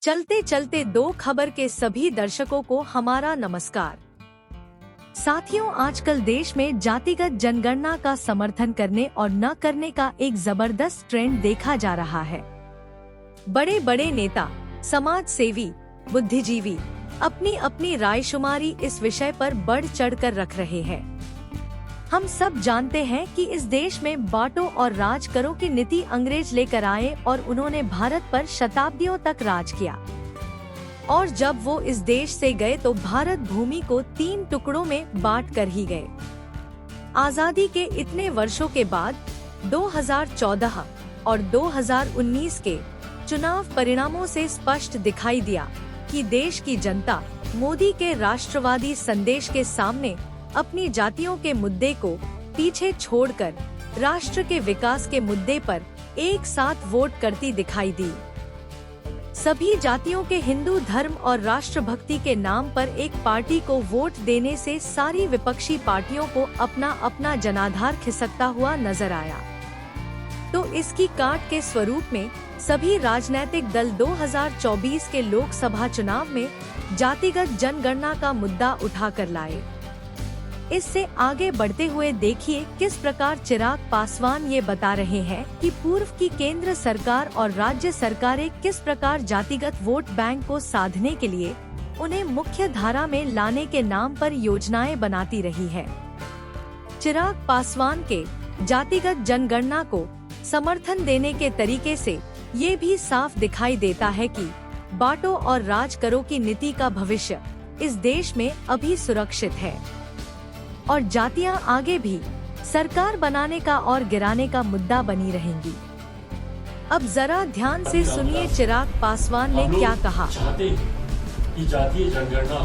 चलते चलते दो खबर के सभी दर्शकों को हमारा नमस्कार। साथियों, आजकल देश में जातिगत जनगणना का समर्थन करने और न करने का एक जबरदस्त ट्रेंड देखा जा रहा है। बड़े बड़े नेता, समाज सेवी, बुद्धिजीवी अपनी अपनी रायशुमारी इस विषय पर बढ़ चढ़कर रख रहे हैं। हम सब जानते हैं कि इस देश में बांटो और राज करो की नीति अंग्रेज लेकर आए और उन्होंने भारत पर शताब्दियों तक राज किया। और जब वो इस देश से गए तो भारत भूमि को 3 टुकड़ों में बांट कर ही गए। आजादी के इतने वर्षों के बाद 2014 और 2019 के चुनाव परिणामों से स्पष्ट दिखाई दिया कि देश की जनता मोदी के राष्ट्रवादी संदेश के सामने अपनी जातियों के मुद्दे को पीछे छोड़कर राष्ट्र के विकास के मुद्दे पर एक साथ वोट करती दिखाई दी। सभी जातियों के हिंदू धर्म और राष्ट्रभक्ति के नाम पर एक पार्टी को वोट देने से सारी विपक्षी पार्टियों को अपना अपना जनाधार खिसकता हुआ नजर आया। तो इसकी काट के स्वरूप में सभी राजनीतिक दल 2024 के लोकसभा चुनाव में जातिगत जनगणना का मुद्दा उठाकर लाए। इससे आगे बढ़ते हुए देखिए किस प्रकार चिराग पासवान ये बता रहे हैं कि पूर्व की केंद्र सरकार और राज्य सरकारें किस प्रकार जातिगत वोट बैंक को साधने के लिए उन्हें मुख्य धारा में लाने के नाम पर योजनाएं बनाती रही है। चिराग पासवान के जातिगत जनगणना को समर्थन देने के तरीके से ये भी साफ दिखाई देता है कि बांटो और राज करो की नीति का भविष्य इस देश में अभी सुरक्षित है और जातियां आगे भी सरकार बनाने का और गिराने का मुद्दा बनी रहेंगी। अब जरा ध्यान से सुनिए चिराग पासवान ने क्या कहा। चाहते हैं कि जातीय जनगणना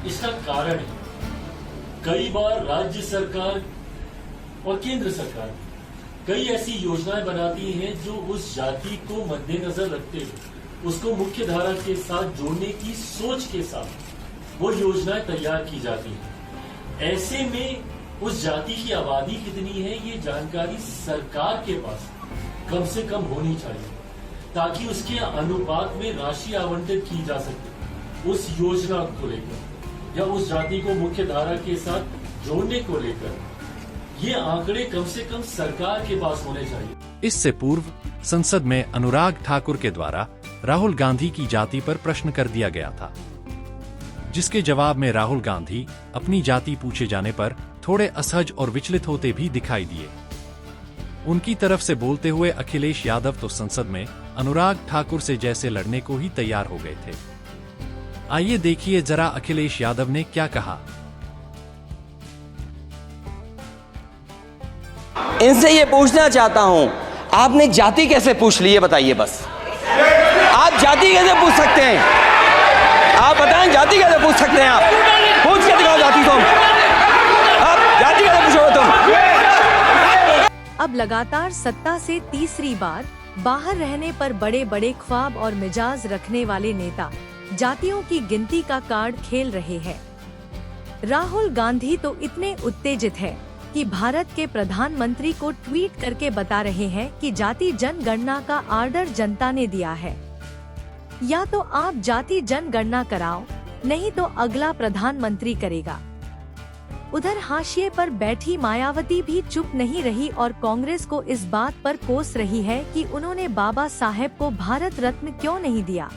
इसका कारण है कई बार राज्य सरकार और केंद्र सरकार कई ऐसी योजनाएं बनाती हैं जो उस जाति को मद्देनजर रखते हुए उसको मुख्य धारा के साथ जोड़ने की सोच के साथ वो योजनाएं तैयार की जाती हैं। ऐसे में उस जाति की आबादी कितनी है ये जानकारी सरकार के पास कम से कम होनी चाहिए ताकि उसके अनुपात में राशि आवंटित की जा सके। उस योजना को लेकर या उस जाति को मुख्य धारा के साथ जोड़ने को लेकर ये आंकड़े कम से कम सरकार के पास होने चाहिए। इससे पूर्व संसद में अनुराग ठाकुर के द्वारा राहुल गांधी की जाति पर प्रश्न कर दिया गया था, जिसके जवाब में राहुल गांधी अपनी जाति पूछे जाने पर थोड़े असहज और विचलित होते भी दिखाई दिए। उनकी तरफ से बोलते हुए अखिलेश यादव तो संसद में अनुराग ठाकुर से जैसे लड़ने को ही तैयार हो गए थे। आइए देखिए जरा अखिलेश यादव ने क्या कहा। इनसे ये पूछना चाहता हूं, आपने जाति कैसे पूछ ली है बताइए। बस आप जाति कैसे पूछ सकते हैं? आप बताएं जाति कैसे पूछ सकते हैं? आप पूछ के दिखाओ जाति तुम। आप जाति कैसे पूछोगे तुम? अब लगातार सत्ता से तीसरी बार बाहर रहने पर बड़े बड़े ख्वाब और मिजाज रखने वाले नेता जातियों की गिनती का कार्ड खेल रहे हैं। राहुल गांधी तो इतने उत्तेजित है कि भारत के प्रधानमंत्री को ट्वीट करके बता रहे हैं कि जाति जनगणना का आर्डर जनता ने दिया है, या तो आप जाति जनगणना कराओ, नहीं तो अगला प्रधानमंत्री करेगा। उधर हाशिए पर बैठी मायावती भी चुप नहीं रही और कांग्रेस को इस बात पर कोस रही है कि उन्होंने बाबा साहेब को भारत रत्न क्यों नहीं दिया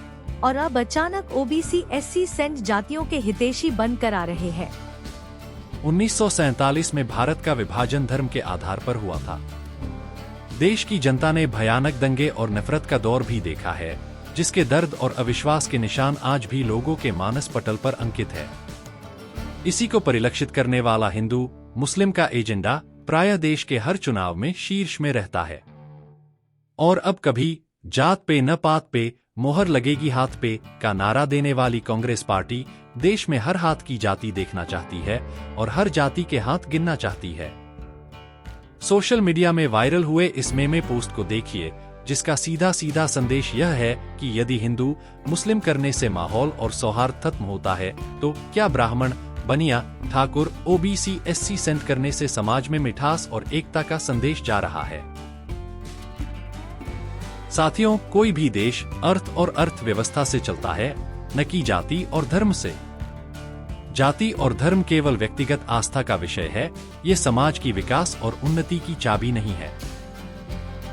और अब अचानक ओबीसी एससी सेंट जातियों के हितैषी बनकर आ रहे हैं। 1947 में भारत का विभाजन धर्म के आधार पर हुआ था। देश की जनता ने भयानक दंगे और नफरत का दौर भी देखा है, जिसके दर्द और अविश्वास के निशान आज भी लोगों के मानस पटल पर अंकित है। इसी को परिलक्षित करने वाला हिंदू मुस्लिम का एजेंडा प्रायः देश के हर चुनाव में शीर्ष में रहता है। और अब कभी जात पे न पात पे मोहर लगेगी हाथ पे का नारा देने वाली कांग्रेस पार्टी देश में हर हाथ की जाति देखना चाहती है और हर जाति के हाथ गिनना चाहती है। सोशल मीडिया में वायरल हुए इस मेमे पोस्ट को देखिए, जिसका सीधा सीधा संदेश यह है कि यदि हिंदू मुस्लिम करने से माहौल और सौहार्द खत्म होता है तो क्या ब्राह्मण, बनिया, ठाकुर, ओबीसी, एससी सेंट करने से समाज में मिठास और एकता का संदेश जा रहा है। साथियों, कोई भी देश अर्थ और अर्थव्यवस्था से चलता है, न कि जाति और धर्म से। जाति और धर्म केवल व्यक्तिगत आस्था का विषय है, ये समाज की विकास और उन्नति की चाबी नहीं है।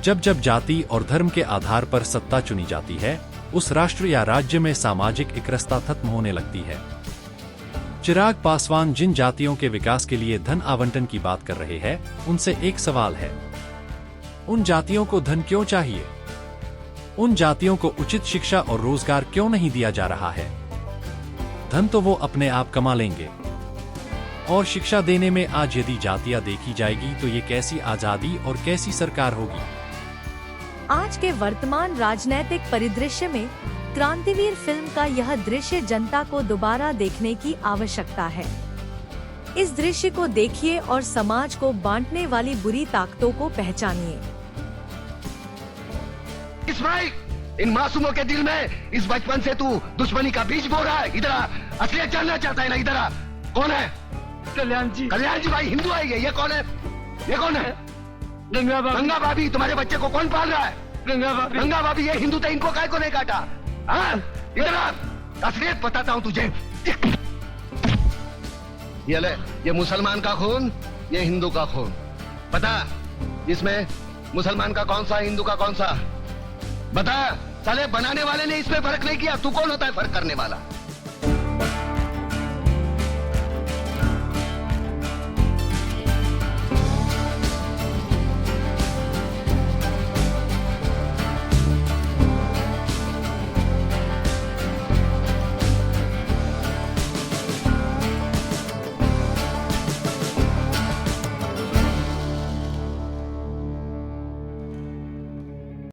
जब जब जाति और धर्म के आधार पर सत्ता चुनी जाती है, उस राष्ट्र या राज्य में सामाजिक एकरसता खत्म होने लगती है। चिराग पासवान जिन जातियों के विकास के लिए धन आवंटन की बात कर रहे हैं, उनसे एक सवाल है, उन जातियों को धन क्यों चाहिए? उन जातियों को उचित शिक्षा और रोजगार क्यों नहीं दिया जा रहा है? धन तो वो अपने आप कमा लेंगे। और शिक्षा देने में आज यदि जातियां देखी जाएगी तो ये कैसी आजादी और कैसी सरकार होगी? आज के वर्तमान राजनैतिक परिदृश्य में क्रांतिवीर फिल्म का यह दृश्य जनता को दोबारा देखने की आवश्यकता है। इस दृश्य को देखिए और समाज को बांटने वाली बुरी ताकतों को पहचानिए। इस्माइल, इन मासूमों के दिल में इस बचपन से तू दुश्मनी का बीज बो रहा है। इधर आ, असलियत जानना चाहता है ना? इधर आ। कौन है? कल्याण जी। कल्याण जी भाई हिंदू है ये कौन है? ये कौन है? गंगा भाभी। गंगा भाभी, तुम्हारे बच्चे को कौन पाल रहा है? गंगा भाभी। गंगा भाभी, ये हिंदू थे, इनको काय को नहीं काटा? हाँ, इधर आ, असलियत बताता हूँ तुझे। ये ले, ये मुसलमान का खून, ये हिंदू का खून। बता, इसमें मुसलमान का कौन सा, हिंदू का कौन सा? बता। साले बनाने वाले ने इसमें फर्क नहीं किया, तू कौन होता है फर्क करने वाला?